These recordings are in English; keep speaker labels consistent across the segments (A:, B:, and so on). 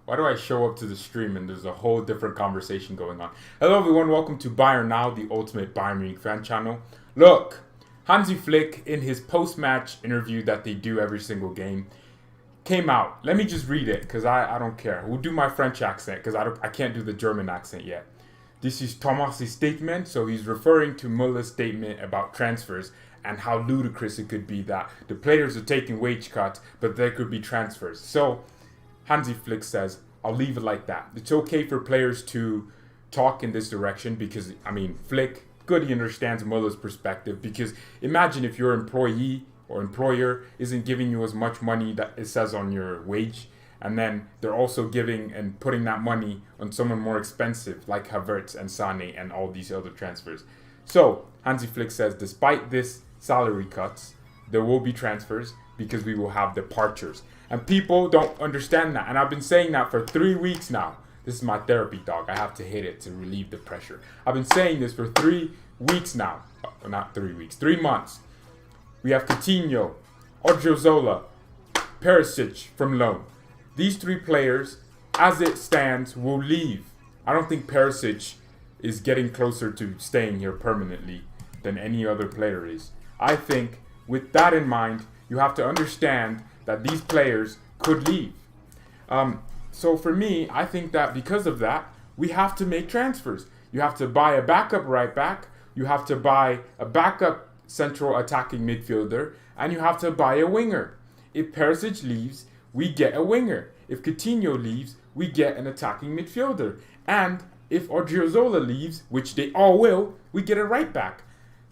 A: Why do I show up to the stream and there's a whole different conversation going on? Hello everyone, welcome to BayernNow, the ultimate Bayern Munich fan channel. Look, Hansi Flick, in his post-match interview that they do every single game, came out. Let me just read it, because I don't care. We'll do my French accent, because I can't do the German accent yet. This is Thomas' statement, so he's referring to Muller's statement about transfers and how ludicrous it could be that the players are taking wage cuts, but there could be transfers. So, Hansi Flick says, I'll leave it like that. It's okay for players to talk in this direction because, Flick, good, he understands Muller's perspective, because imagine if your employee or employer isn't giving you as much money that it says on your wage, and then they're also giving and putting that money on someone more expensive like Havertz and Sané and all these other transfers. So, Hansi Flick says, despite this salary cuts, there will be transfers because we will have departures. And people don't understand that. And I've been saying that for 3 weeks now. This is my therapy, dog. I have to hit it to relieve the pressure. I've been saying this for 3 weeks now. Not 3 weeks, 3 months. We have Coutinho, Odriozola, Perisic from loan. These 3 players, as it stands, will leave. I don't think Perisic is getting closer to staying here permanently than any other player is. I think, with that in mind, you have to understand that these players could leave. So for me, I think that because of that, we have to make transfers. You have to buy a backup right back, you have to buy a backup central attacking midfielder, and you have to buy a winger. If Perisic leaves, we get a winger. If Coutinho leaves, we get an attacking midfielder. And if Odriozola leaves, which they all will, we get a right back.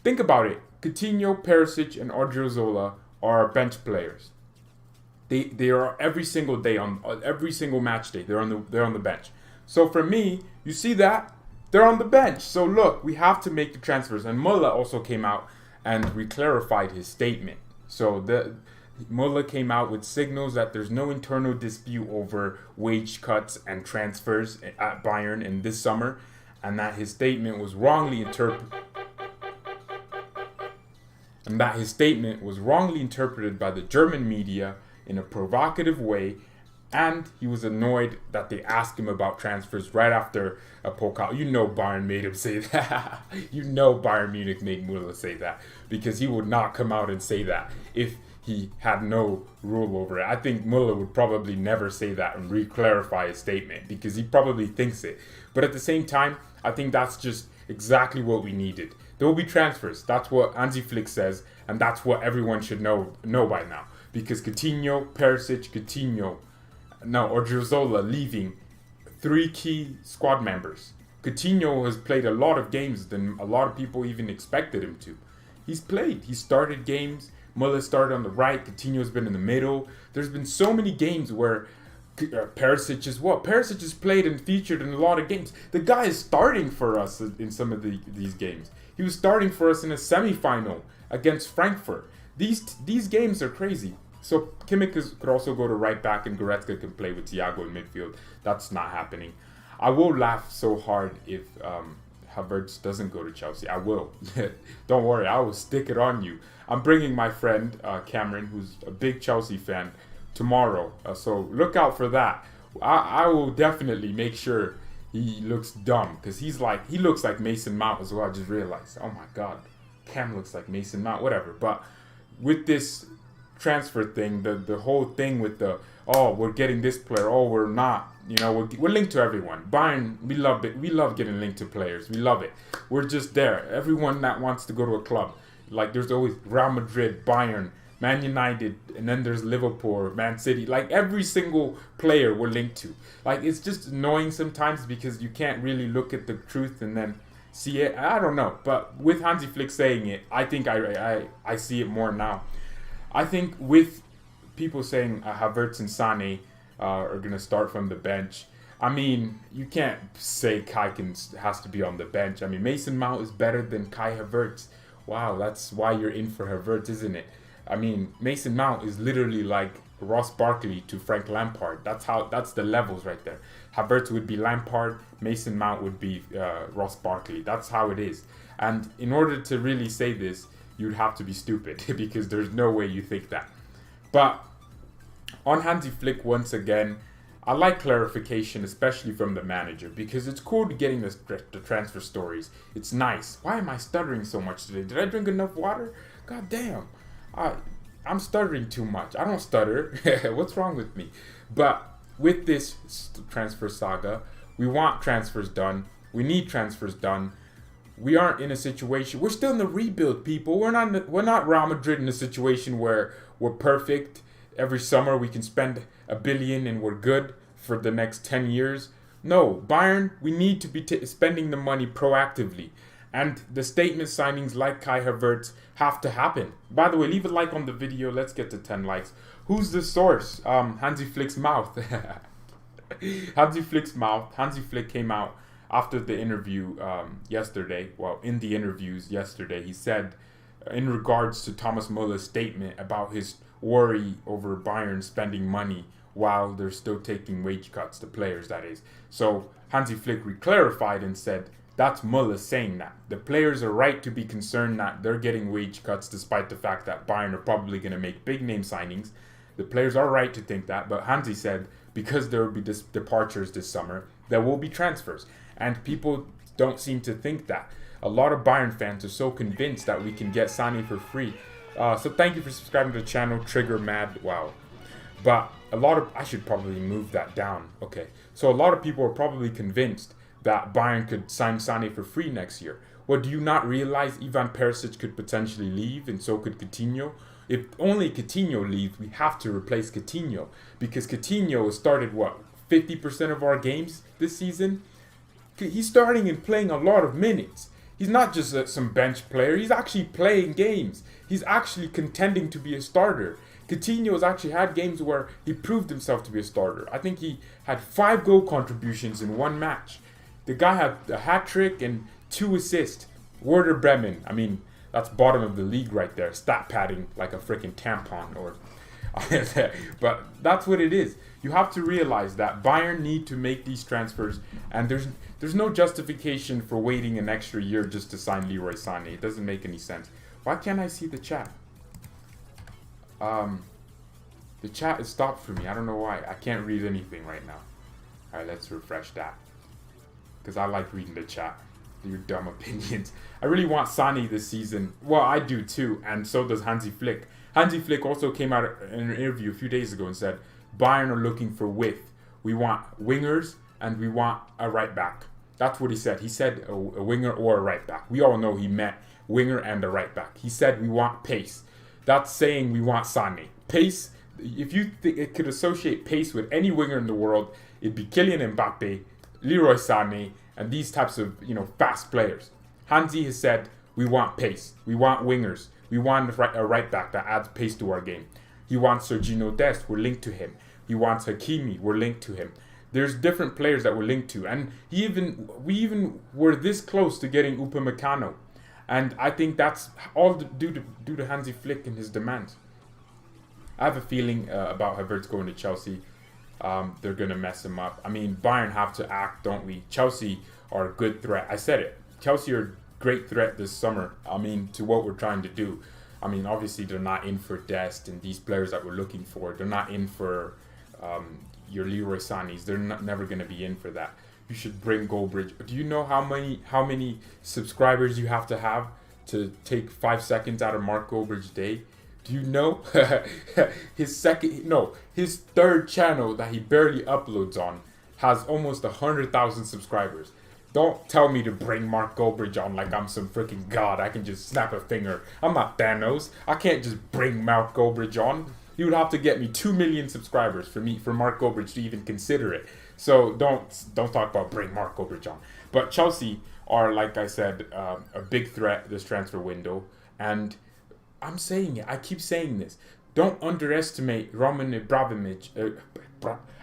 A: Think about it. Coutinho, Perisic, and Odriozola are bench players. They are every single day on every single match day. They're on the bench. So for me, you see that they're on the bench. So look, we have to make the transfers. And Muller also came out and reclarified his statement. So Muller came out with signals that there's no internal dispute over wage cuts and transfers at Bayern in this summer, and that his statement was wrongly interpreted. By the German media in a provocative way, and he was annoyed that they asked him about transfers right after a Pokal. You know Bayern made him say that. You know Bayern Munich made Müller say that, because he would not come out and say that if he had no rule over it. I think Müller would probably never say that and re-clarify his statement, because he probably thinks it. But at the same time, I think that's just exactly what we needed. There will be transfers. That's what Hansi Flick says, and that's what everyone should know by now. Because Coutinho, Perisic, Odriozola leaving, 3 key squad members. Coutinho has played a lot of games than a lot of people even expected him to. He's played. He started games. Muller started on the right. Coutinho's been in the middle. There's been so many games where Perisic has played and featured in a lot of games. The guy is starting for us in some of these games. He was starting for us in a semi-final against Frankfurt. These games are crazy. So Kimmich could also go to right back, and Goretzka can play with Thiago in midfield. That's not happening. I will laugh so hard if Havertz doesn't go to Chelsea. I will. Don't worry, I will stick it on you. I'm bringing my friend Cameron, who's a big Chelsea fan, tomorrow. So look out for that. I will definitely make sure he looks dumb, because he looks like Mason Mount as well. I just realized. Oh my God, Cam looks like Mason Mount. Whatever. But with this transfer thing, the whole thing with we're getting this player, we're not. We're linked to everyone. Bayern, we love it. We love getting linked to players. We love it. We're just there. Everyone that wants to go to a club. Like, there's always Real Madrid, Bayern, Man United, and then there's Liverpool, Man City. Like, every single player we're linked to. Like, it's just annoying sometimes because you can't really look at the truth and then see it. I don't know. But with Hansi Flick saying it, I think I see it more now. I think with people saying Havertz and Sané are going to start from the bench, you can't say Kai has to be on the bench. Mason Mount is better than Kai Havertz. Wow, that's why you're in for Havertz, isn't it? Mason Mount is literally like Ross Barkley to Frank Lampard. That's the levels right there. Havertz would be Lampard, Mason Mount would be Ross Barkley. That's how it is. And in order to really say this, you'd have to be stupid because there's no way you think that. But on Hansi Flick, once again, I like clarification, especially from the manager, because it's cool to getting the transfer stories. It's nice. Why am I stuttering so much today? Did I drink enough water? God damn. I'm stuttering too much. I don't stutter. What's wrong with me? But with this transfer saga, we want transfers done. We need transfers done. We aren't in a situation. We're still in the rebuild, people. We're not Real Madrid in a situation where we're perfect. Every summer we can spend $1 billion and we're good for the next 10 years. No, Bayern, we need to be spending the money proactively. And the statement signings like Kai Havertz have to happen. By the way, leave a like on the video. Let's get to 10 likes. Who's the source? Hansi Flick's mouth. Hansi Flick's mouth. Hansi Flick came out after the interview yesterday. Well, in the interviews yesterday, he said in regards to Thomas Muller's statement about his worry over Bayern spending money while they're still taking wage cuts, the players, that is. So Hansi Flick clarified and said, that's Muller saying that. The players are right to be concerned that they're getting wage cuts despite the fact that Bayern are probably going to make big name signings. The players are right to think that, but Hansi said because there will be departures this summer, there will be transfers. And people don't seem to think that. A lot of Bayern fans are so convinced that we can get Sané for free. So thank you for subscribing to the channel, Trigger Mad. Wow. But I should probably move that down. Okay. So a lot of people are probably convinced that Bayern could sign Sané for free next year. Well, do you not realize Ivan Perisic could potentially leave, and so could Coutinho? If only Coutinho leaves, we have to replace Coutinho, because Coutinho has started, 50% of our games this season? He's starting and playing a lot of minutes. He's not just some bench player. He's actually playing games. He's actually contending to be a starter. Coutinho has actually had games where he proved himself to be a starter. I think he had 5 goal contributions in one match. The guy had a hat-trick and 2 assists. Werder Bremen, I mean, that's bottom of the league right there. Stat padding like a freaking tampon. But that's what it is. You have to realize that Bayern need to make these transfers, and there's no justification for waiting an extra year just to sign Leroy Sané. It doesn't make any sense. Why can't I see the chat? The chat is stopped for me. I don't know why. I can't read anything right now. Alright, let's refresh that, because I like reading the chat. Your dumb opinions. I really want Sané this season. Well, I do too, and so does Hansi Flick. Hansi Flick also came out in an interview a few days ago and said, Bayern are looking for width. We want wingers and we want a right back. That's what he said. He said a winger or a right back. We all know he meant winger and a right back. He said we want pace. That's saying we want Sané. Pace, if you think it could associate pace with any winger in the world, it'd be Kylian Mbappe, Leroy Sané, and these types of, fast players. Hansi has said we want pace. We want wingers. We want a right back that adds pace to our game. He wants Sergino Dest. We're linked to him. He wants Hakimi. We're linked to him. There's different players that we're linked to, and we even were this close to getting Upamecano, and I think that's all due to Hansi Flick and his demands. I have a feeling about Havertz going to Chelsea. They're gonna mess him up. I mean, Bayern have to act, don't we? Chelsea are a good threat. I said it. Chelsea are a great threat this summer. I mean, to what we're trying to do. I mean, obviously they're not in for Dest and these players that we're looking for. They're not in for your Leroy Sané's. They're never going to be in for that. You should bring Goldbridge. Do you know how many subscribers you have to take 5 seconds out of Mark Goldbridge's day? Do you know? His third channel that he barely uploads on has almost 100,000 subscribers. Don't tell me to bring Mark Goldbridge on like I'm some freaking god. I can just snap a finger. I'm not Thanos. I can't just bring Mark Goldbridge on. He would have to get me 2 million subscribers for Mark Goldbridge to even consider it. So don't talk about bring Mark Goldbridge on. But Chelsea are, like I said, a big threat this transfer window. And I'm saying it. I keep saying this. Don't underestimate Roman Abramovich.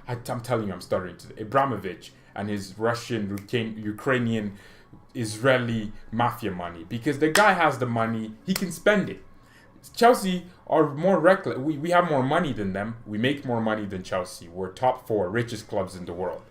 A: I'm telling you, I'm stuttering today. Abramovich and his Russian, Ukrainian, Israeli mafia money. Because the guy has the money, he can spend it. Chelsea are more reckless. We have more money than them. We make more money than Chelsea. We're top 4 richest clubs in the world.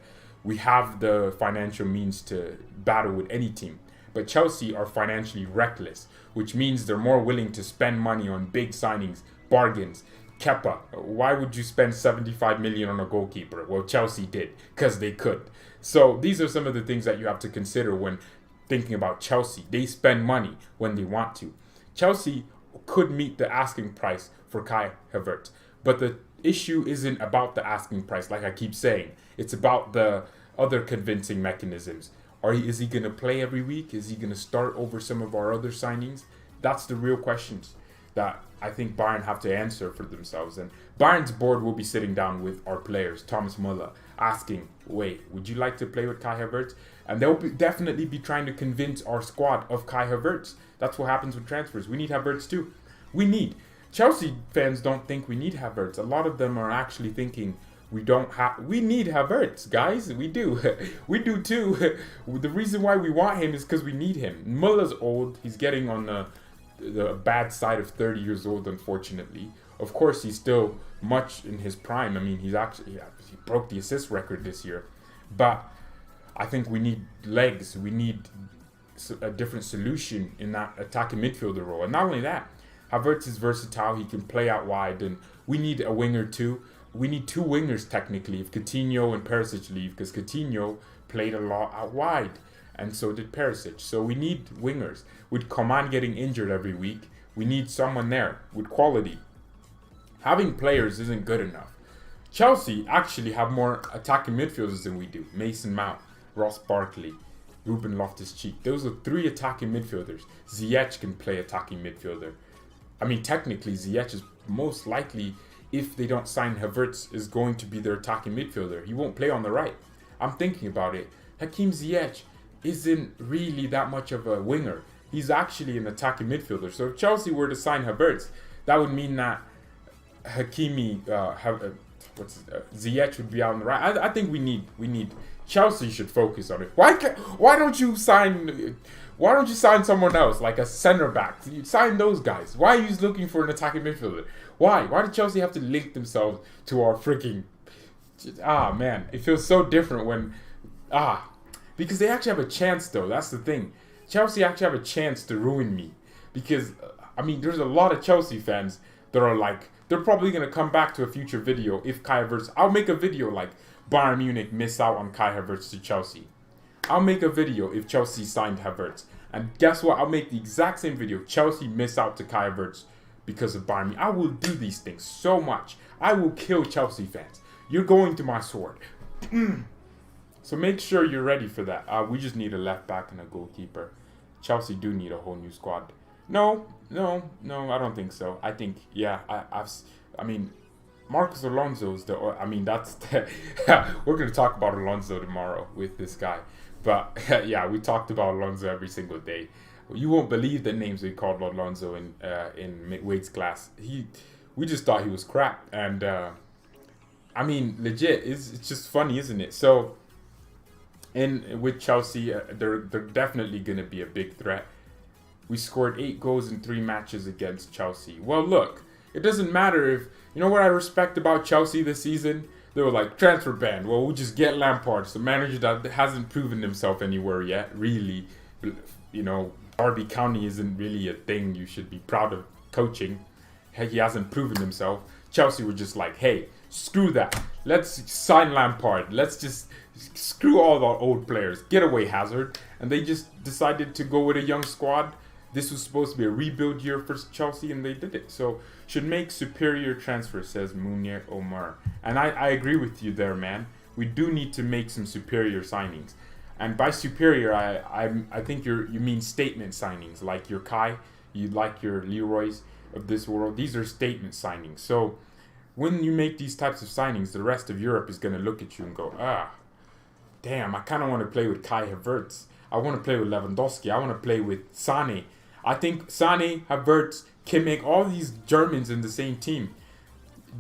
A: We have the financial means to battle with any team. But Chelsea are financially reckless, which means they're more willing to spend money on big signings, bargains, Kepa. Why would you spend 75 million on a goalkeeper? Well, Chelsea did because they could. So these are some of the things that you have to consider when thinking about Chelsea. They spend money when they want to. Chelsea could meet the asking price for Kai Havertz, but the issue isn't about the asking price, like I keep saying. It's about the other convincing mechanisms. Is he going to play every week? Is he going to start over some of our other signings? That's the real questions that I think Bayern have to answer for themselves. And Bayern's board will be sitting down with our players, Thomas Muller, asking, wait, would you like to play with Kai Havertz? And they'll definitely be trying to convince our squad of Kai Havertz. That's what happens with transfers. We need Havertz too. Chelsea fans don't think we need Havertz. A lot of them are actually thinking we need Havertz, guys. We do. We do too. The reason why we want him is because we need him. Muller's old. He's getting on the bad side of 30 years old, unfortunately. Of course, he's still much in his prime. I mean, he broke the assist record this year. But I think we need legs. We need a different solution in that attacking midfielder role. And not only that, Havertz is versatile. He can play out wide. And we need a winger too. We need two wingers technically if Coutinho and Perisic leave, because Coutinho played a lot out wide. And so did Perisic. So we need wingers. With Coman getting injured every week, we need someone there with quality. Having players isn't good enough. Chelsea actually have more attacking midfielders than we do. Mason Mount, Ross Barkley, Ruben Loftus-Cheek. Those are three attacking midfielders. Ziyech can play attacking midfielder. I mean, technically, Ziyech is most likely, if they don't sign Havertz, is going to be their attacking midfielder. He won't play on the right. I'm thinking about it. Hakim Ziyech isn't really that much of a winger. He's actually an attacking midfielder. So if Chelsea were to sign Havertz, that would mean that Ziyech would be out on the right. I think we need Chelsea should focus on it. Why don't you sign someone else like a center back? You sign those guys. Why are you looking for an attacking midfielder? Why did Chelsea have to link themselves to our freaking man, it feels so different when because they actually have a chance though. That's the thing. Chelsea actually have a chance to ruin me because I mean there's a lot of Chelsea fans that are like, they're probably going to come back to a future video if Kai Havertz. I'll make a video like Bayern Munich miss out on Kai Havertz to Chelsea. I'll make a video if Chelsea signed Havertz. And guess what? I'll make the exact same video. Chelsea miss out to Kai Havertz because of Bayern Munich. I will do these things so much. I will kill Chelsea fans. You're going to my sword. So make sure you're ready for that. We just need a left back and a goalkeeper. Chelsea do need a whole new squad. No, I don't think so. I think, yeah, I mean, Marcos Alonso's we're going to talk about Alonso tomorrow with this guy. But, yeah, we talked about Alonso every single day. You won't believe the names we called Alonso in Wade's class. We just thought he was crap. And, I mean, legit, it's just funny, isn't it? So, with Chelsea, they're definitely going to be a big threat. We scored 8 goals in 3 matches against Chelsea. Well, look, it doesn't matter if... You know what I respect about Chelsea this season? They were like, transfer ban. Well, we'll just get Lampard. It's a manager that hasn't proven himself anywhere yet, really. You know, Derby County isn't really a thing you should be proud of coaching. He hasn't proven himself. Chelsea were just like, hey, screw that. Let's sign Lampard. Let's just screw all our old players. Get away, Hazard. And they just decided to go with a young squad. This was supposed to be a rebuild year for Chelsea, and they did it. So, should make superior transfer, says Munir Omar. And I agree with you there, man. We do need to make some superior signings. And by superior, I think you mean statement signings, like your Kai, like your Leroy's of this world. These are statement signings. So, when you make these types of signings, the rest of Europe is going to look at you and go, damn, I kind of want to play with Kai Havertz. I want to play with Lewandowski. I want to play with Sané. I think Sané, Havertz, Kimmich, all these Germans in the same team.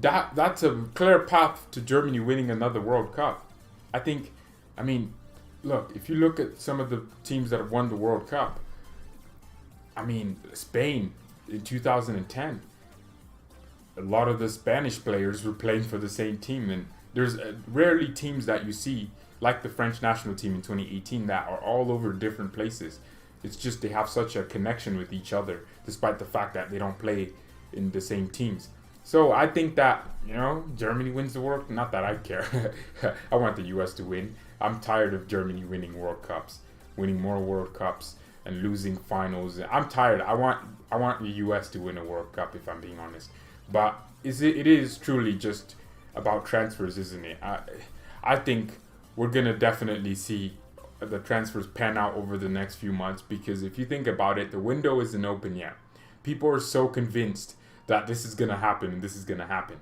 A: That's a clear path to Germany winning another World Cup. I mean, look, if you look at some of the teams that have won the World Cup, I mean, Spain in 2010, a lot of the Spanish players were playing for the same team. And there's rarely teams that you see, like the French national team in 2018, that are all over different places. It's just they have such a connection with each other, despite the fact that they don't play in the same teams. So I think that, Germany wins the World. Not that I care. I want the U.S. to win. I'm tired of Germany winning World Cups, winning more World Cups, and losing finals. I'm tired. I want the U.S. to win a World Cup, if I'm being honest. But it is truly just about transfers, isn't it? I think we're gonna definitely see the transfers pan out over the next few months, because if you think about it, the window isn't open yet. People are so convinced that this is gonna happen and this is gonna happen.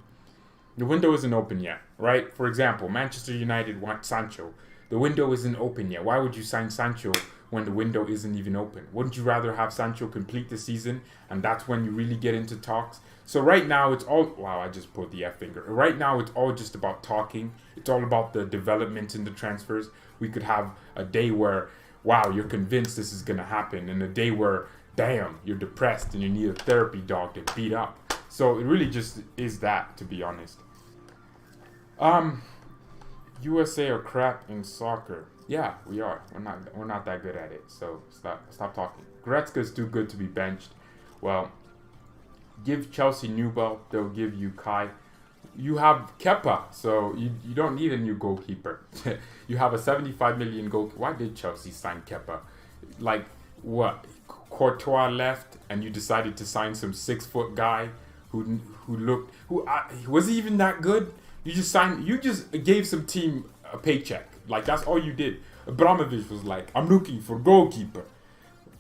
A: The window isn't open yet, right? For example, Manchester United want Sancho. The window isn't open yet. Why would you sign Sancho when the window isn't even open? Wouldn't you rather have Sancho complete the season, and that's when you really get into talks? So right now it's all, wow, I just pulled the F finger. Right now it's all just about talking. It's all about the development in the transfers. We could have a day where, wow, you're convinced this is going to happen, and a day where, damn, you're depressed and you need a therapy dog to beat up. So it really just is that, to be honest. USA are crap in soccer. Yeah, we are. We're not that good at it. So stop talking. Goretzka's too good to be benched. Well, give Chelsea Newell. They'll give you Kai. You have Kepa, so you don't need a new goalkeeper. You have a 75 million goal. Why did Chelsea sign Kepa? Like what? Courtois left, and you decided to sign some 6-foot guy who was he even that good? You just gave some team a paycheck. Like, that's all you did. Abramovich was like, I'm looking for goalkeeper.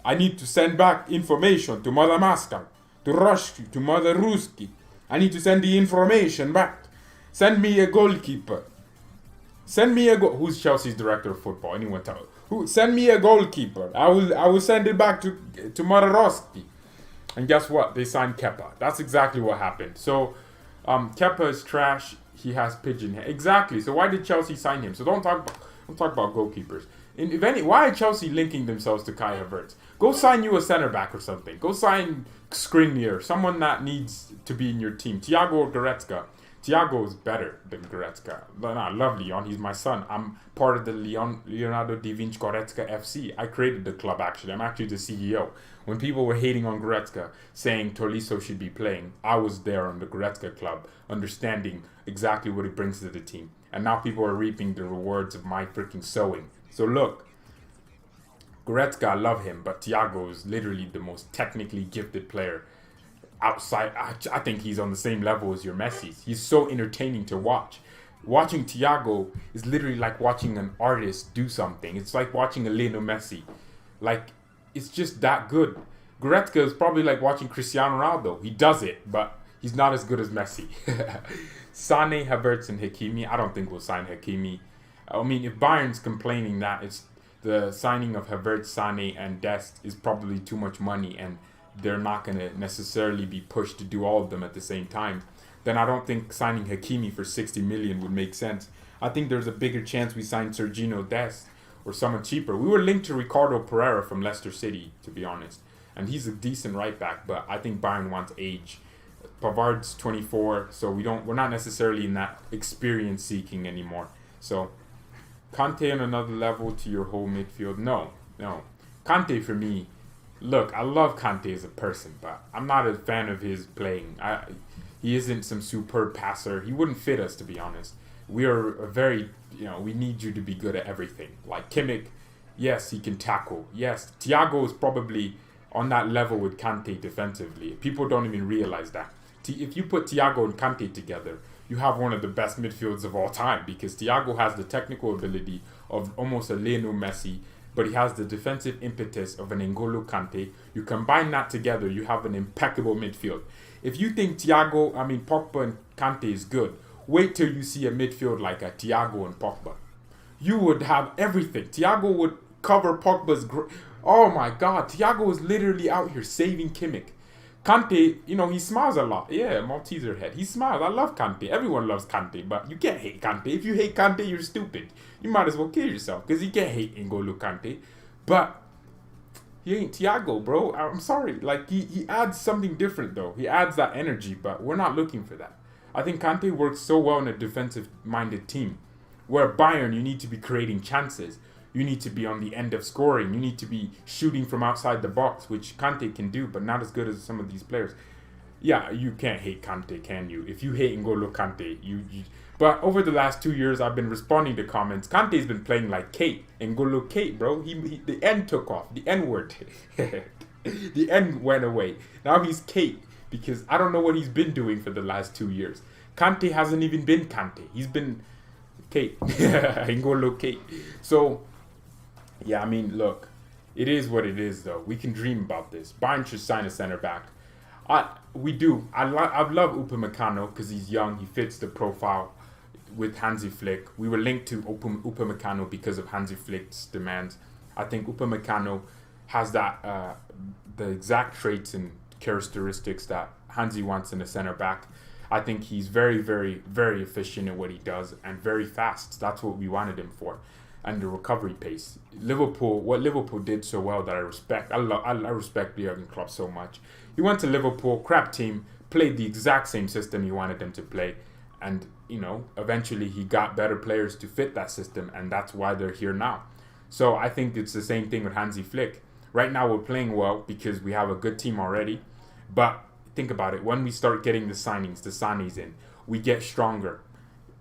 A: I need to send back information to Mother Moscow, to Russia, to Mother Ruski. I need to send the information back. Send me a goalkeeper. Who's Chelsea's director of football? Anyone tell? Send me a goalkeeper. I will send it back to Mother Ruski. And guess what? They signed Kepa. That's exactly what happened. So, Kepa is trash. He has pigeon hair. Exactly. So why did Chelsea sign him? So don't talk about goalkeepers. Why are Chelsea linking themselves to Kai Havertz? Go sign you a center back or something. Go sign Skriniar, someone that needs to be in your team. Thiago or Goretzka. Thiago is better than Goretzka. I love Leon. He's my son. I'm part of the Leonardo da Vinci Goretzka FC. I created the club, actually. I'm actually the CEO. When people were hating on Goretzka, saying Tolisso should be playing, I was there on the Goretzka club, understanding exactly what he brings to the team. And now people are reaping the rewards of my freaking sowing. So look, Goretzka, I love him, but Thiago is literally the most technically gifted player outside. I think he's on the same level as your Messi. He's so entertaining to watch. Watching Thiago is literally like watching an artist do something. It's like watching a Lionel Messi. Like, it's just that good. Goretzka is probably like watching Cristiano Ronaldo. He does it, but he's not as good as Messi. Sané, Havertz, and Hakimi. I don't think we'll sign Hakimi. I mean, if Bayern's complaining that it's the signing of Havertz, Sané, and Dest is probably too much money, and they're not going to necessarily be pushed to do all of them at the same time, then I don't think signing Hakimi for 60 million would make sense. I think there's a bigger chance we sign Sergino Dest or someone cheaper. We were linked to Ricardo Pereira from Leicester City, to be honest, and he's a decent right back, but I think Bayern wants age. Pavard's 24, so we're not necessarily in that experience seeking anymore. So Kante on another level to your whole midfield? No. Kante for me, look, I love Kante as a person, but I'm not a fan of his playing. He isn't some superb passer. He wouldn't fit us, to be honest. We are a very, we need you to be good at everything. Like Kimmich, yes, he can tackle. Yes, Thiago is probably on that level with Kante defensively. People don't even realize that. If you put Thiago and Kante together, you have one of the best midfields of all time, because Thiago has the technical ability of almost a Lionel Messi, but he has the defensive impetus of an N'Golo Kante. You combine that together, you have an impeccable midfield. If you think Pogba and Kante is good, wait till you see a midfield like a Thiago and Pogba. You would have everything. Thiago would cover Pogba's... Oh my God, Thiago is literally out here saving Kimmich. Kante, he smiles a lot. Yeah, Malteser head. He smiles. I love Kante. Everyone loves Kante, but you can't hate Kante. If you hate Kante, you're stupid. You might as well kill yourself, because you can't hate N'Golo Kante. But he ain't Thiago, bro. I'm sorry. Like, he adds something different, though. He adds that energy, but we're not looking for that. I think Kante works so well in a defensive-minded team, where Bayern, you need to be creating chances. You need to be on the end of scoring. You need to be shooting from outside the box, which Kante can do, but not as good as some of these players. yeah, you can't hate Kante, can you? If you hate N'Golo Kante, you. But over the last 2 years, I've been responding to comments. Kante's been playing like Kate, N'Golo Kate, bro. The N took off, the N word, the N went away. Now he's Kate because I don't know what he's been doing for the last 2 years. Kante hasn't even been Kante. He's been Kate, N'Golo Kate. So, yeah, I mean, look, it is what it is, though. We can dream about this. Bayern should sign a center back. We do. I love Upamecano because he's young. He fits the profile with Hansi Flick. We were linked to Upamecano because of Hansi Flick's demands. I think Upamecano has that the exact traits and characteristics that Hansi wants in a center back. I think he's very, very, very efficient at what he does and very fast. That's what we wanted him for. And the recovery pace. What Liverpool did so well that I respect. I respect Jurgen Klopp so much. He went to Liverpool, crap team, played the exact same system he wanted them to play. And, eventually he got better players to fit that system. And that's why they're here now. So I think it's the same thing with Hansi Flick. Right now we're playing well because we have a good team already. But think about it. When we start getting the signings, the Sanis in, we get stronger.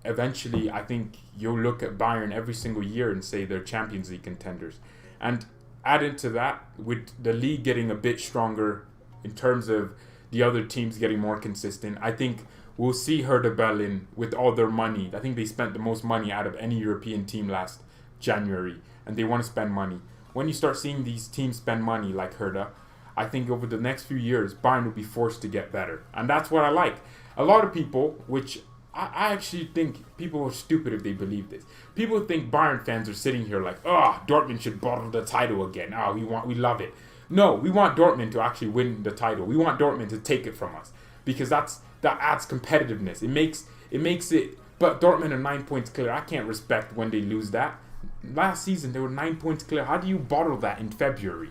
A: Eventually, I think you'll look at Bayern every single year and say they're Champions League contenders. And added to that, with the league getting a bit stronger in terms of the other teams getting more consistent, I think we'll see Hertha Berlin with all their money. I think they spent the most money out of any European team last January, and they want to spend money. When you start seeing these teams spend money like Hertha, I think over the next few years, Bayern will be forced to get better. And that's what I like. A lot of people, which I actually think people are stupid if they believe this. People think Bayern fans are sitting here like, Dortmund should bottle the title again. We love it. No, we want Dortmund to actually win the title. We want Dortmund to take it from us because that adds competitiveness. It makes it. But Dortmund are 9 points clear. I can't respect when they lose that. Last season they were 9 points clear. How do you bottle that in February?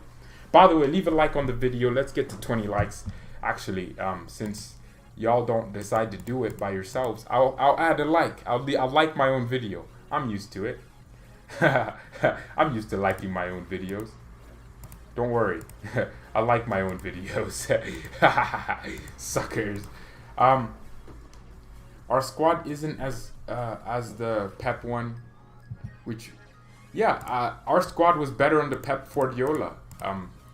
A: By the way, leave a like on the video. Let's get to 20 likes. Actually, since y'all don't decide to do it by yourselves, I'll add a like. I'll like my own video. I'm used to it. I'm used to liking my own videos. Don't worry. I like my own videos. Suckers. Our squad isn't as the Pep one, which our squad was better under Pep Guardiola.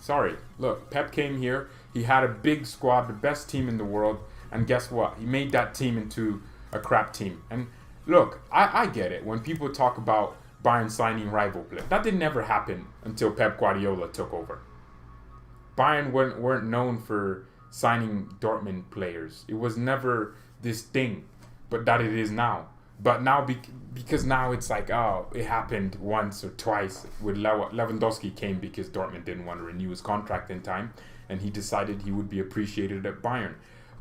A: Sorry. Look, Pep came here. He had a big squad, the best team in the world. And guess what? He made that team into a crap team. And look, I get it. When people talk about Bayern signing rival players, that didn't ever happen until Pep Guardiola took over. Bayern weren't known for signing Dortmund players. It was never this thing, but that it is now. But now, because now it's like, it happened once or twice. With Lewandowski came because Dortmund didn't want to renew his contract in time, and he decided he would be appreciated at Bayern.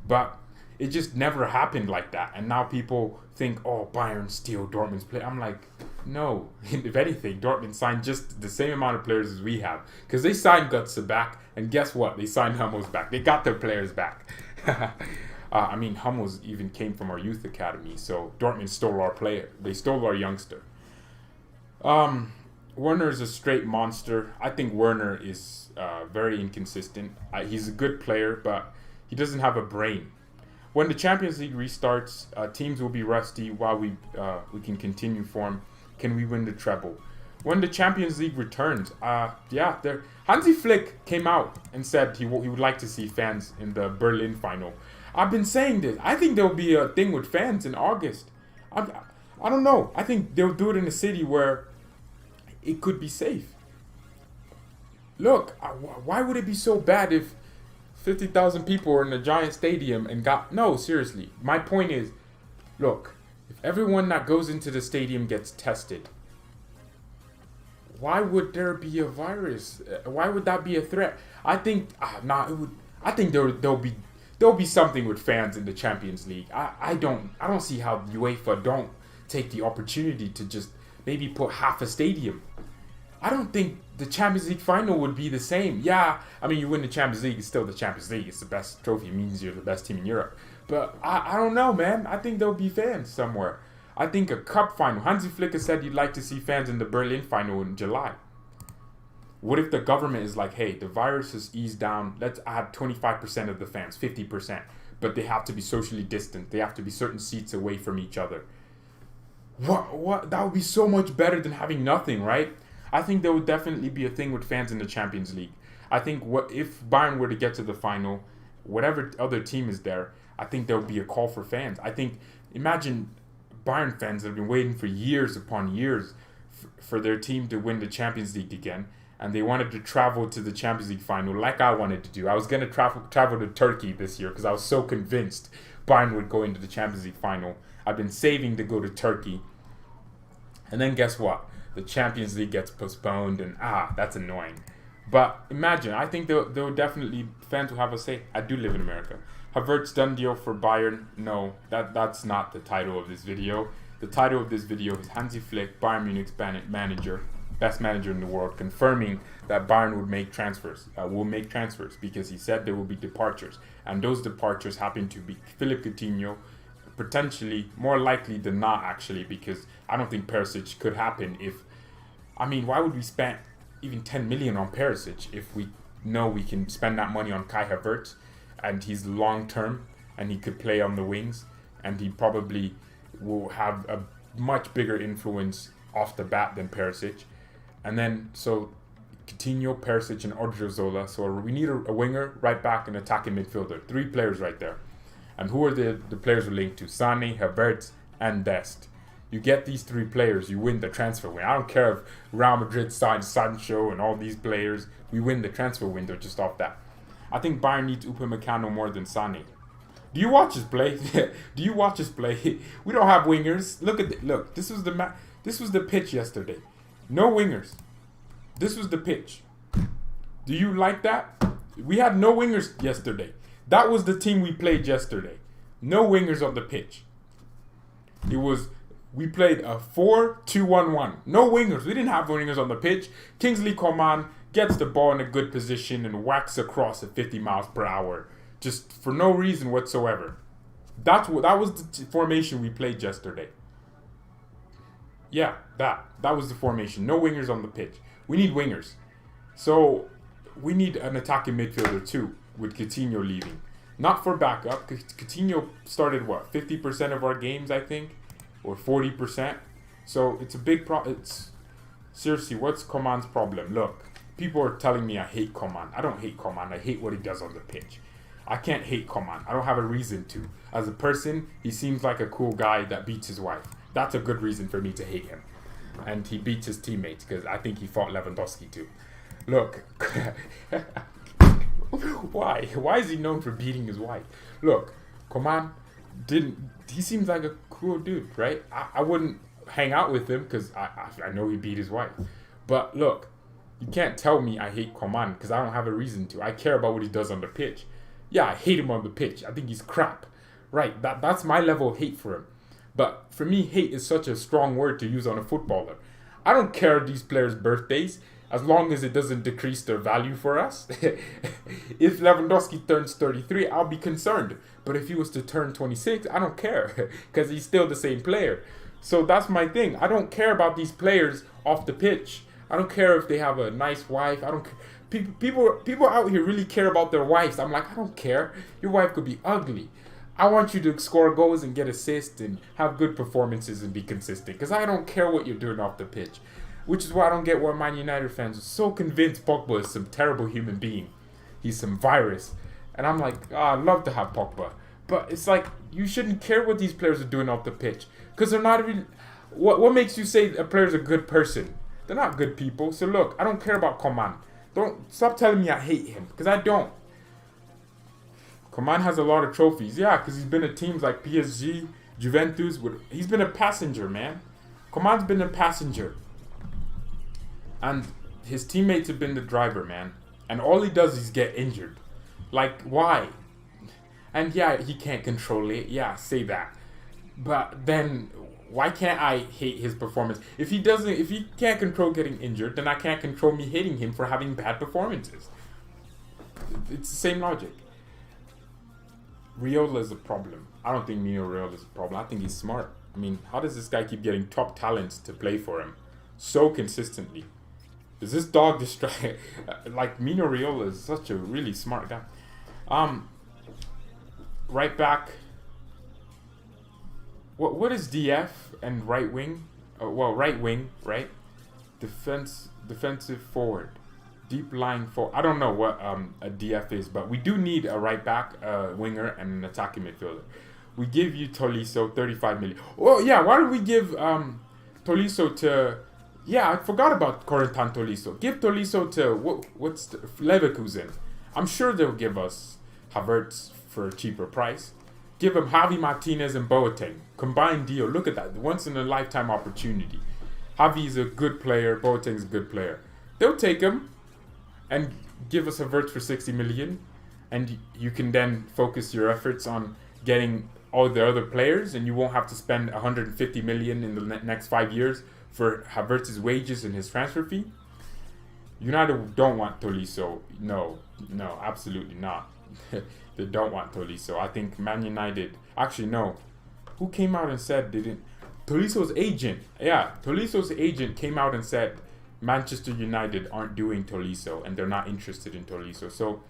A: But it just never happened like that. And now people think, Bayern steal Dortmund's play. I'm like, no. If anything, Dortmund signed just the same amount of players as we have. Because they signed Götze back, and guess what? They signed Hummels back. They got their players back. Hummels even came from our youth academy, so Dortmund stole our player. They stole our youngster. Werner is a straight monster. I think Werner is very inconsistent. He's a good player, but he doesn't have a brain. When the Champions League restarts, teams will be rusty while we can continue form. Can we win the treble? When the Champions League returns, Hansi Flick came out and said he would like to see fans in the Berlin final. I've been saying this. I think there'll be a thing with fans in August. I don't know. I think they'll do it in a city where it could be safe. Look, why would it be so bad if 50,000 people were in a giant stadium and No, seriously. My point is, look, if everyone that goes into the stadium gets tested, why would there be a virus? Why would that be a threat? I think it would. I think there'll be something with fans in the Champions League. I don't see how UEFA don't take the opportunity to just maybe put half a stadium. I don't think the Champions League final would be the same. Yeah, you win the Champions League, it's still the Champions League. It's the best trophy. It means you're the best team in Europe. But I don't know, man. I think there'll be fans somewhere. I think a cup final. Hansi Flick has said he'd like to see fans in the Berlin final in July. What if the government is like, hey, the virus has eased down. Let's add 25% of the fans, 50%. but they have to be socially distant. They have to be certain seats away from each other. What? That would be so much better than having nothing, right? I think there would definitely be a thing with fans in the Champions League. I think if Bayern were to get to the final, whatever other team is there, I think there would be a call for fans. I think, imagine Bayern fans have been waiting for years upon years for their team to win the Champions League again, and they wanted to travel to the Champions League final like I wanted to do. I was going to travel to Turkey this year because I was so convinced Bayern would go into the Champions League final. I've been saving to go to Turkey. And then guess what? The Champions League gets postponed, and that's annoying. But imagine, I think they'll definitely, fans will have a say. I do live in America. Havertz done deal for Bayern? No, that's not the title of this video. The title of this video is Hansi Flick, Bayern Munich's manager, best manager in the world, confirming that Bayern will make transfers because he said there will be departures. And those departures happen to be Philippe Coutinho, potentially, more likely than not actually, because I don't think Perisic could happen why would we spend even 10 million on Perisic if we know we can spend that money on Kai Havertz and he's long term and he could play on the wings and he probably will have a much bigger influence off the bat than Perisic. And then so Coutinho, Perisic and Odriozola. So we need a winger, right back, and attacking midfielder. 3 players right there. And who are the players we're linked to? Sane, Havertz and Dest. You get these 3 players, you win the transfer window. I don't care if Real Madrid signs Sancho and all these players. We win the transfer window just off that. I think Bayern needs Upamecano more than Sane. Do you watch us play? Do you watch us play? We don't have wingers. Look. This was the pitch yesterday. No wingers. This was the pitch. Do you like that? We had no wingers yesterday. That was the team we played yesterday. No wingers on the pitch. We played a 4-2-1-1. No wingers. We didn't have wingers on the pitch. Kingsley Coman gets the ball in a good position and whacks across at 50 miles per hour. Just for no reason whatsoever. That was the formation we played yesterday. Yeah, that was the formation. No wingers on the pitch. We need wingers. So we need an attacking midfielder too, with Coutinho leaving. Not for backup. Coutinho started 50% of our games, I think, or 40%. So it's a big problem. Seriously, what's Coman's problem? Look, people are telling me I hate Coman. I don't hate Coman. I hate what he does on the pitch. I can't hate Coman. I don't have a reason to. As a person, he seems like a cool guy that beats his wife. That's a good reason for me to hate him. And he beats his teammates because I think he fought Lewandowski too. Look, why? Why is he known for beating his wife? Look, Coman he seems like a cool dude, right? I wouldn't hang out with him because I know he beat his wife. But look, you can't tell me I hate Coman because I don't have a reason to. I care about what he does on the pitch. Yeah, I hate him on the pitch. I think he's crap. Right, that's my level of hate for him. But for me, hate is such a strong word to use on a footballer. I don't care these players' birthdays as long as it doesn't decrease their value for us. If Lewandowski turns 33, I'll be concerned. But if he was to turn 26, I don't care because he's still the same player. So that's my thing. I don't care about these players off the pitch. I don't care if they have a nice wife. I don't care. People out here really care about their wives. I'm like, I don't care. Your wife could be ugly. I want you to score goals and get assists and have good performances and be consistent. Because I don't care what you're doing off the pitch. Which is why I don't get why Man United fans are so convinced Pogba is some terrible human being. He's some virus. And I'm like, I'd love to have Pogba. But it's like, you shouldn't care what these players are doing off the pitch. Because they're not even... What makes you say a player's a good person? They're not good people. So look, I don't care about Coman. Don't stop telling me I hate him. Because I don't. Coman has a lot of trophies. Yeah, because he's been at teams like PSG, Juventus. He's been a passenger, man. Coman's been a passenger. And his teammates have been the driver, man. And all he does is get injured. Like, why? And yeah, he can't control it. Yeah, say that. But then, why can't I hate his performance? If he can't control getting injured, then I can't control me hating him for having bad performances. It's the same logic. Riola is a problem. I don't think Mino Riola is a problem. I think he's smart. I mean, how does this guy keep getting top talents to play for him so consistently? Is this dog distract? Like, Mino Riola is such a really smart guy. right back. What is DF and right wing? Well, right wing, right? Defensive forward, deep lying forward. I don't know what a DF is, but we do need a right back, winger, and an attacking midfielder. We give you Tolisso 35 million. Oh yeah, why did we give Tolisso to? Yeah, I forgot about Corentin Tolisso. Give Tolisso to Leverkusen. I'm sure they'll give us Havertz for a cheaper price. Give him Javi Martinez and Boateng. Combined deal. Look at that. Once in a lifetime opportunity. Javi's a good player. Boateng's a good player. They'll take him and give us Havertz for 60 million. And you can then focus your efforts on getting all the other players. And you won't have to spend 150 million in the next 5 years for Havertz's wages and his transfer fee. United don't want Tolisso. No, absolutely not. They don't want Tolisso. I think Man United... Actually, no. Who came out and said they didn't... Tolisso's agent. Yeah, Tolisso's agent came out and said Manchester United aren't doing Tolisso and they're not interested in Tolisso. So,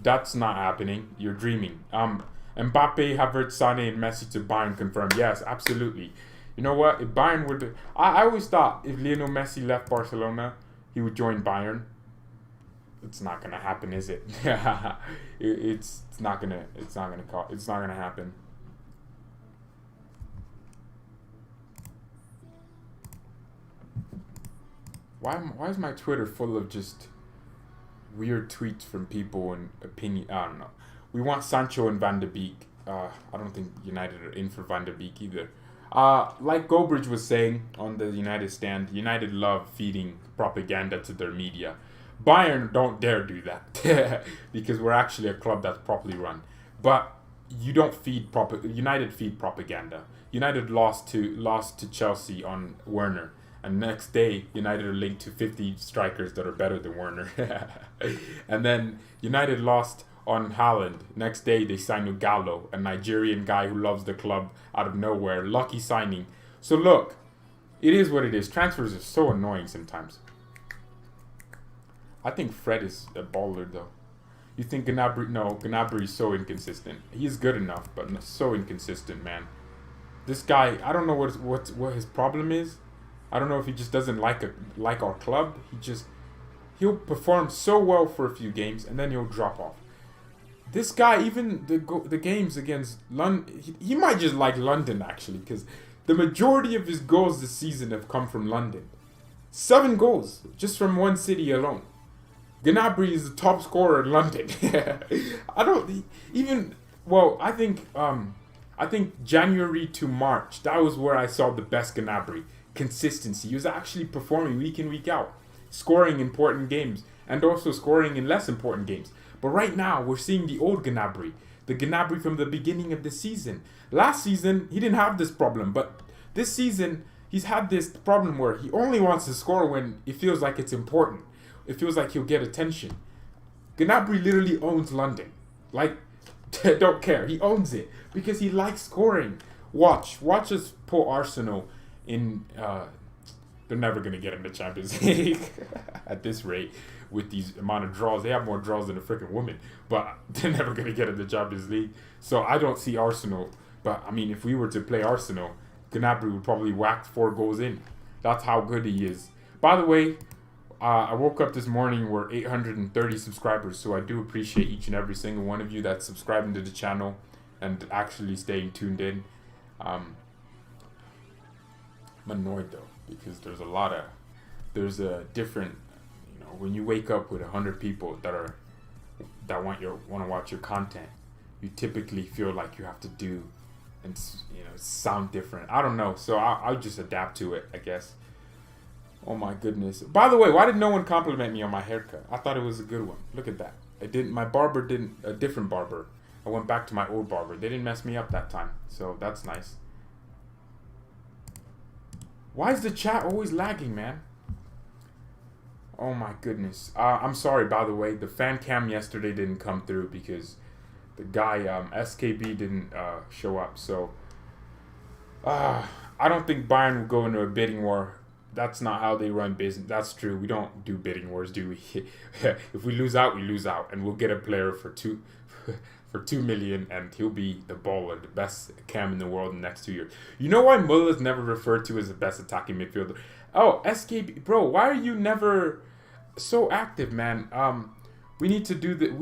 A: that's not happening. You're dreaming. Mbappe, Havertz, Sané, and Messi to Bayern confirmed. Yes, absolutely. You know what? If Bayern would... I always thought if Lionel Messi left Barcelona, he would join Bayern. It's not gonna happen, is it? it's not gonna happen. Why is my Twitter full of just weird tweets from people and opinion? I don't know. We want Sancho and Van de Beek. I don't think United are in for Van de Beek either. Like Gobridge was saying on the United stand, United love feeding propaganda to their media. Bayern don't dare do that because we're actually a club that's properly run. But you don't feed United feed propaganda. United lost to Chelsea on Werner, and next day United are linked to 50 strikers that are better than Werner. And then United lost on Haaland. Next day they signed Gallo, a Nigerian guy who loves the club out of nowhere. Lucky signing. So look, it is what it is. Transfers are so annoying sometimes. I think Fred is a baller though. You think Gnabry? No, Gnabry is so inconsistent. He's good enough, but so inconsistent, man. This guy, I don't know what his problem is. I don't know if he just doesn't like our club. He'll perform so well for a few games and then he'll drop off. This guy, even the games against London, he might just like London actually, because the majority of his goals this season have come from London. 7 goals just from one city alone. Gnabry is the top scorer in London. I think January to March, that was where I saw the best Gnabry. Consistency. He was actually performing week in, week out. Scoring important games and also scoring in less important games. But right now, we're seeing the old Gnabry. The Gnabry from the beginning of the season. Last season, he didn't have this problem. But this season, he's had this problem where he only wants to score when it feels like it's important. It feels like he'll get attention. Gnabry literally owns London. Like, don't care. He owns it because he likes scoring. Watch us pull Arsenal in. They're never going to get in the Champions League at this rate with these amount of draws. They have more draws than a freaking woman, but they're never going to get in the Champions League. So I don't see Arsenal. But, I mean, if we were to play Arsenal, Gnabry would probably whack 4 goals in. That's how good he is. By the way, I woke up this morning, we're 830 subscribers, so I do appreciate each and every single one of you that's subscribing to the channel and actually staying tuned in. I'm annoyed though, because there's a different, when you wake up with 100 people that want to watch your content, you typically feel like you have to do and sound different. I don't know, so I'll just adapt to it, I guess. Oh my goodness. By the way, why did no one compliment me on my haircut? I thought it was a good one. Look at that. My barber didn't, a different barber. I went back to my old barber. They didn't mess me up that time. So that's nice. Why is the chat always lagging, man? Oh my goodness. I'm sorry, by the way. The fan cam yesterday didn't come through because the guy, SKB, didn't show up. So, I don't think Bayern will go into a bidding war. That's not how they run business. That's true. We don't do bidding wars, do we? If we lose out, we lose out. And we'll get a player for for 2 million, and he'll be the baller, the best cam in the world in the next 2 years. You know why Muller's never referred to as the best attacking midfielder? Oh, SKB, bro, why are you never so active, man? We need to do that.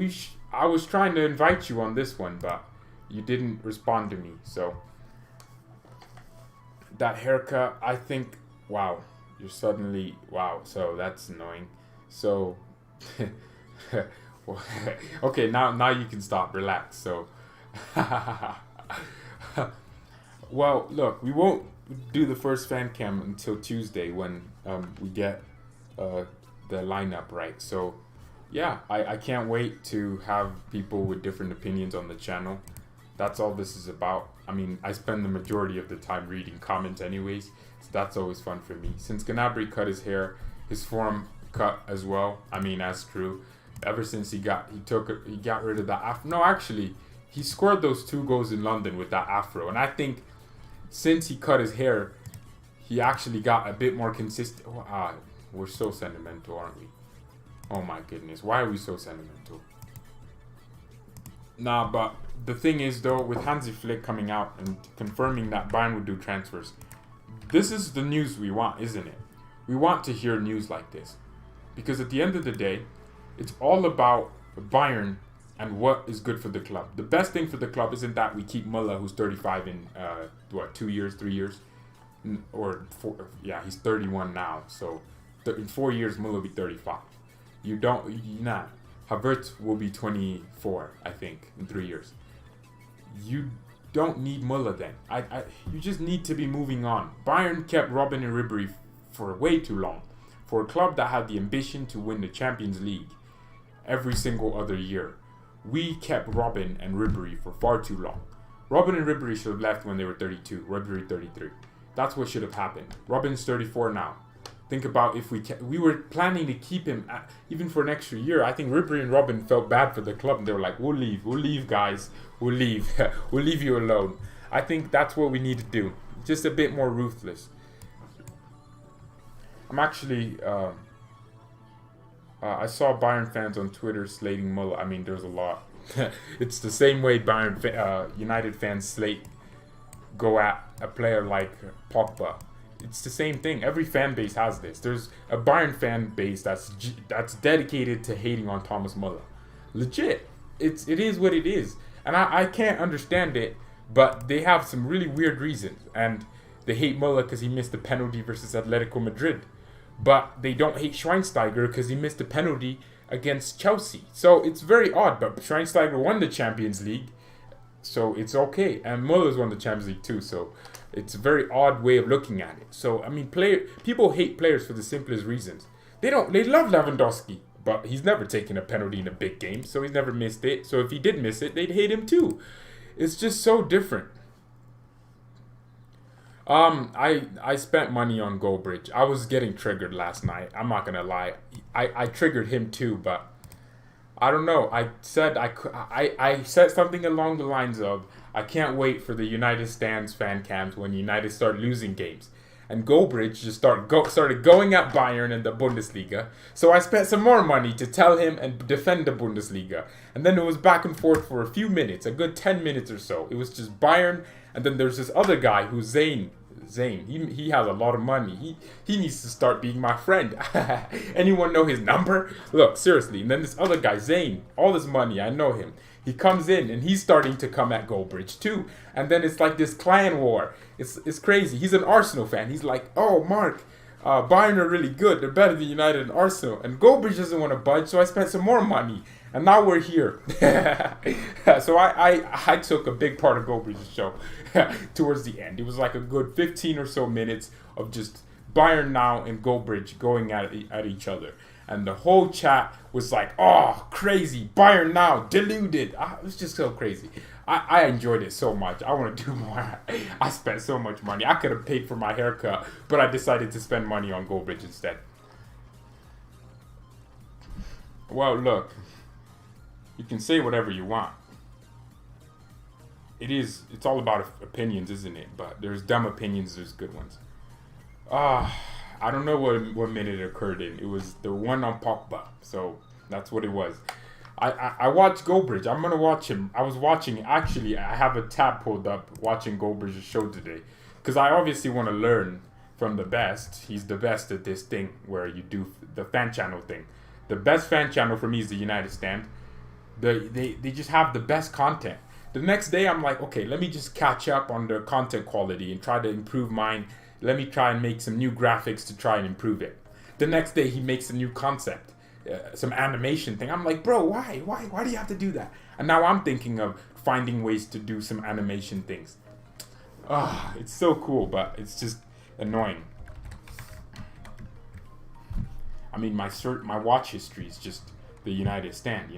A: I was trying to invite you on this one, but you didn't respond to me. So that haircut, I think, wow, you're suddenly, wow. So that's annoying. So. Okay, now you can stop. Relax. So, well, look, we won't do the first fan cam until Tuesday when we get the lineup right. So, yeah, I can't wait to have people with different opinions on the channel. That's all this is about. I mean, I spend the majority of the time reading comments anyways, so that's always fun for me. Since Gnabry cut his hair, his form cut as well. I mean, that's true. Ever since he got rid of that afro. No, actually, he scored those 2 goals in London with that afro. And I think since he cut his hair, he actually got a bit more consistent. Oh, we're so sentimental, aren't we? Oh my goodness, why are we so sentimental? Nah, but the thing is though, with Hansi Flick coming out and confirming that Bayern would do transfers, this is the news we want, isn't it? We want to hear news like this. Because at the end of the day, it's all about Bayern and what is good for the club. The best thing for the club isn't that we keep Muller, who's 35 in, 2 years, 3 years? Or 4, yeah, he's 31 now. So in 4 years, Muller will be 35. Havertz will be 24, I think, in 3 years. You don't need Muller then. You just need to be moving on. Bayern kept Robben and Ribéry for way too long. For a club that had the ambition to win the Champions League every single other year, we kept Robben and Ribéry for far too long. Robben and Ribéry should have left when they were 32, Ribéry 33. That's what should have happened. Robben's 34 now. Think about if we were planning to keep him even for an extra year. I think Ribéry and Robben felt bad for the club. And they were like, we'll leave guys. We'll leave. We'll leave you alone. I think that's what we need to do. Just a bit more ruthless. I'm actually, I saw Bayern fans on Twitter slating Muller. I mean, there's a lot. It's the same way United fans go at a player like Pogba. It's the same thing. Every fan base has this. There's a Bayern fan base that's dedicated to hating on Thomas Muller. Legit. It is what it is. And I can't understand it, but they have some really weird reasons. And they hate Muller because he missed the penalty versus Atletico Madrid. But they don't hate Schweinsteiger because he missed a penalty against Chelsea. So it's very odd. But Schweinsteiger won the Champions League, so it's okay. And Muller's won the Champions League too, so it's a very odd way of looking at it. So, I mean, people hate players for the simplest reasons. They love Lewandowski, but he's never taken a penalty in a big game, so he's never missed it. So if he did miss it, they'd hate him too. It's just so different. I spent money on Goldbridge. I was getting triggered last night. I'm not gonna lie. I triggered him too, but I don't know. I said something along the lines of, I can't wait for the United stands fan cams when United start losing games. And Goldbridge just started going at Bayern in the Bundesliga. So I spent some more money to tell him and defend the Bundesliga. And then it was back and forth for a few minutes, a good 10 minutes or so. It was just Bayern, and then there's this other guy who's Zayn. He has a lot of money. He needs to start being my friend. Anyone know his number? Look, seriously. And then this other guy, Zayn, all this money, I know him. He comes in and he's starting to come at Goldbridge too. And then it's like this clan war. It's crazy. He's an Arsenal fan. He's like, oh, Mark, Bayern are really good. They're better than United and Arsenal. And Goldbridge doesn't want to budge, so I spent some more money. And now we're here. So I took a big part of Goldbridge's show towards the end. It was like a good 15 or so minutes of just Bayern Now and Goldbridge going at each other. And the whole chat was like, oh, crazy, Bayern Now, deluded. It was just so crazy. I enjoyed it so much. I want to do more. I spent so much money. I could have paid for my haircut, but I decided to spend money on Goldbridge instead. Well, look. You can say whatever you want. It's all about opinions, isn't it? But there's dumb opinions, there's good ones. I don't know what minute it occurred in. It was the one on Pogba, so that's what it was. I watched Goldbridge. I'm gonna watch him. I was watching. Actually, I have a tab pulled up watching Goldbridge's show today, because I obviously want to learn from the best. He's the best at this thing where you do the fan channel thing. The best fan channel for me is the United Stand. They just have the best content. The next day I'm like, okay, let me just catch up on the content quality and try to improve mine. Let me try and make some new graphics to try and improve it. The next day he makes a new concept, some animation thing. I'm like, bro, why do you have to do that? And now I'm thinking of finding ways to do some animation things. It's so cool, but it's just annoying. I mean, my watch history is just the United Stand,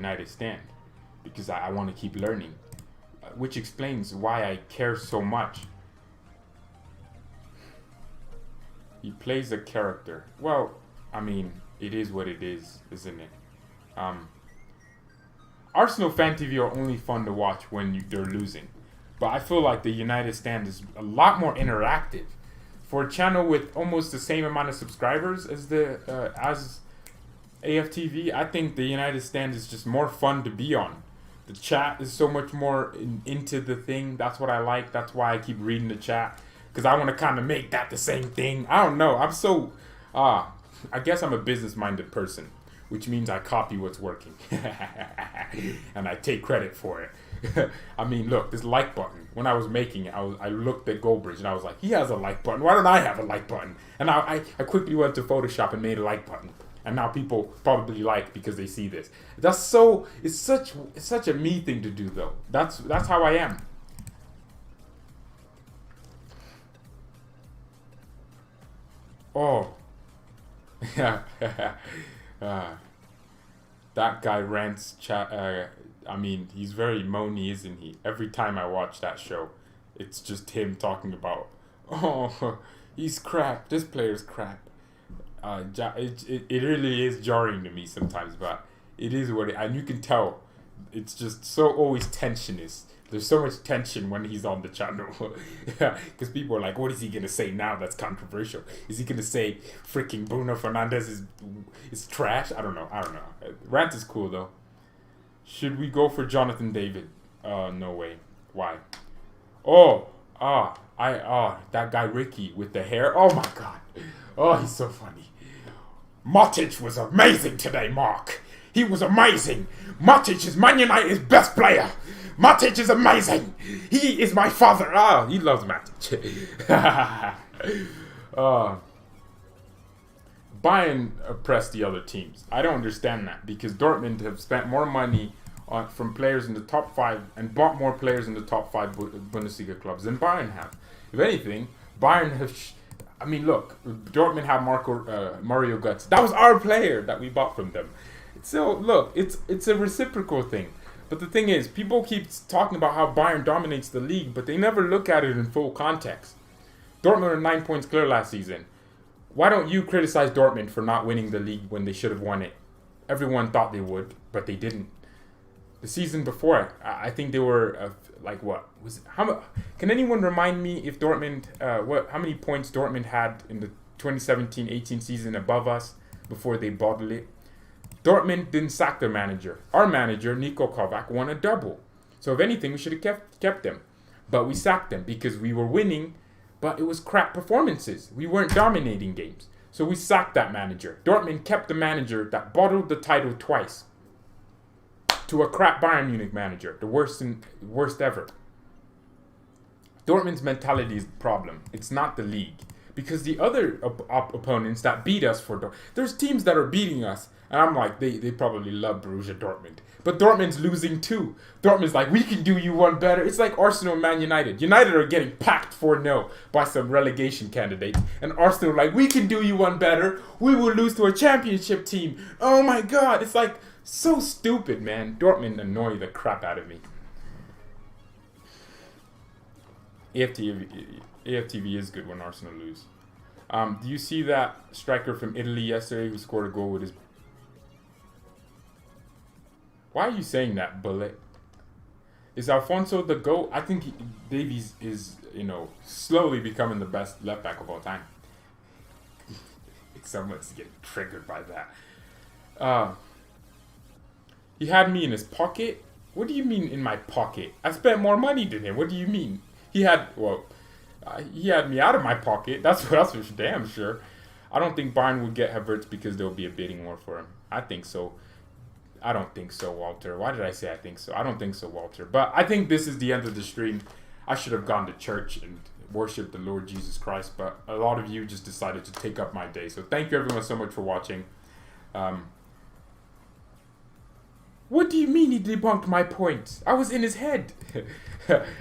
A: because I want to keep learning, which explains why I care so much. He plays a character. Well, I mean, it is what it is, isn't it? Arsenal Fan TV are only fun to watch when they're losing, but I feel like the United Stand is a lot more interactive. For a channel with almost the same amount of subscribers as as AFTV, I think the United Stand is just more fun to be on. The chat is so much more into the thing. That's what I like. That's why I keep reading the chat, because I want to kind of make that the same thing. I don't know. I'm so I guess I'm a business-minded person, which means I copy what's working and I take credit for it. I mean, look, this like button. When I was making it, I looked at Goldbridge and I was like, he has a like button. Why don't I have a like button? And I quickly went to Photoshop and made a like button. And now people probably like because they see this. It's such a me thing to do though. That's how I am. Oh, yeah. That guy rants. I mean, he's very moany, isn't he? Every time I watch that show, it's just him talking about, oh, he's crap. This player's crap. It really is jarring to me sometimes, but it is what it, and you can tell. It's just so always tension is. There's so much tension when he's on the channel, because people are like, "What is he gonna say now? That's controversial. Is he gonna say freaking Bruno Fernandes is trash? I don't know. Rant is cool though. Should we go for Jonathan David? No way. Why? That guy Ricky with the hair. Oh my god. Oh, he's so funny. Matic was amazing today, Mark. He was amazing. Matic is Man United's best player. Matic is amazing. He is my father. He loves Matic. Bayern oppressed the other teams. I don't understand that, because Dortmund have spent more money from players in the top 5 and bought more players in the top 5 Bundesliga clubs than Bayern have. If anything, Bayern have... I mean, look, Dortmund had Mario Götze. That was our player that we bought from them. So, look, it's a reciprocal thing. But the thing is, people keep talking about how Bayern dominates the league, but they never look at it in full context. Dortmund were 9 points clear last season. Why don't you criticize Dortmund for not winning the league when they should have won it? Everyone thought they would, but they didn't. The season before, I think they were can anyone remind me if Dortmund how many points Dortmund had in the 2017-18 season above us before they bottled it? Dortmund didn't sack their manager. Our manager, Niko Kovac, won a double. So if anything, we should have kept them. But we sacked them because we were winning, but it was crap performances. We weren't dominating games. So we sacked that manager. Dortmund kept the manager that bottled the title twice to a crap Bayern Munich manager, the worst ever. Dortmund's mentality is the problem. It's not the league. Because the other opponents that beat us there's teams that are beating us, and I'm like, they probably love Borussia Dortmund. But Dortmund's losing too. Dortmund's like, we can do you one better. It's like Arsenal and Man United. United are getting packed 4-0 by some relegation candidates. And Arsenal are like, we can do you one better. We will lose to a championship team. Oh my god. It's like, so stupid, man. Dortmund annoy the crap out of me. AFTV is good when Arsenal lose. Do you see that striker from Italy yesterday who scored a goal with his... Why are you saying that, Bullet? Is Alfonso the GOAT? I think Davies is, slowly becoming the best left back of all time. Someone's getting triggered by that. He had me in his pocket. What do you mean in my pocket? I spent more money than him. What do you mean? He had me out of my pocket. That's for damn sure. I don't think Bayern would get Havertz because there will be a bidding war for him. I think so. I don't think so, Walter. Why did I say I think so? I don't think so, Walter. But I think this is the end of the stream. I should have gone to church and worshiped the Lord Jesus Christ, but a lot of you just decided to take up my day. So thank you everyone so much for watching. What do you mean he debunked my point? I was in his head.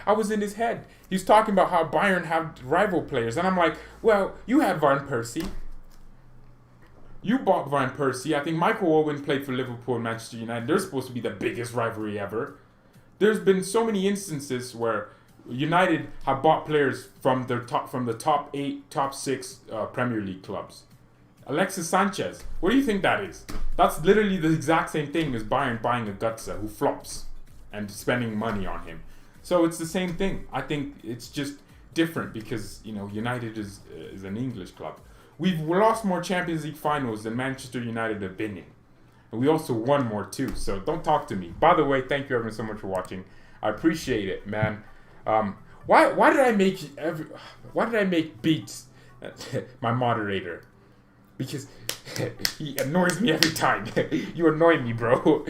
A: I was in his head. He's talking about how Bayern have rival players. And I'm like, well, you had Van Persie. You bought Van Persie. I think Michael Owen played for Liverpool and Manchester United. They're supposed to be the biggest rivalry ever. There's been so many instances where United have bought players from the top 8, top 6 Premier League clubs. Alexis Sanchez, what do you think that is? That's literally the exact same thing as Bayern buying a Götze who flops and spending money on him. So it's the same thing. I think it's just different because, you know, United is an English club. We've lost more Champions League finals than Manchester United have been in. And we also won more too, so don't talk to me. By the way, thank you everyone so much for watching. I appreciate it, man. Why did I make Beats my moderator? Because he annoys me every time. You annoy me, bro.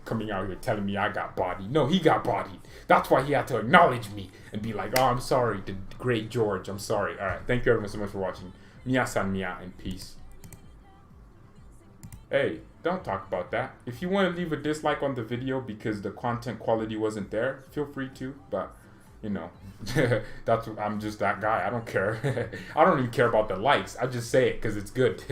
A: Coming out here telling me I got bodied. No, he got bodied. That's why he had to acknowledge me and be like, oh, I'm sorry, the great George. I'm sorry. All right, thank you everyone so much for watching. Mia-san Mia and peace. Hey, don't talk about that. If you want to leave a dislike on the video because the content quality wasn't there, feel free to. But, you know, I'm just that guy. I don't care. I don't even care about the likes. I just say it because it's good.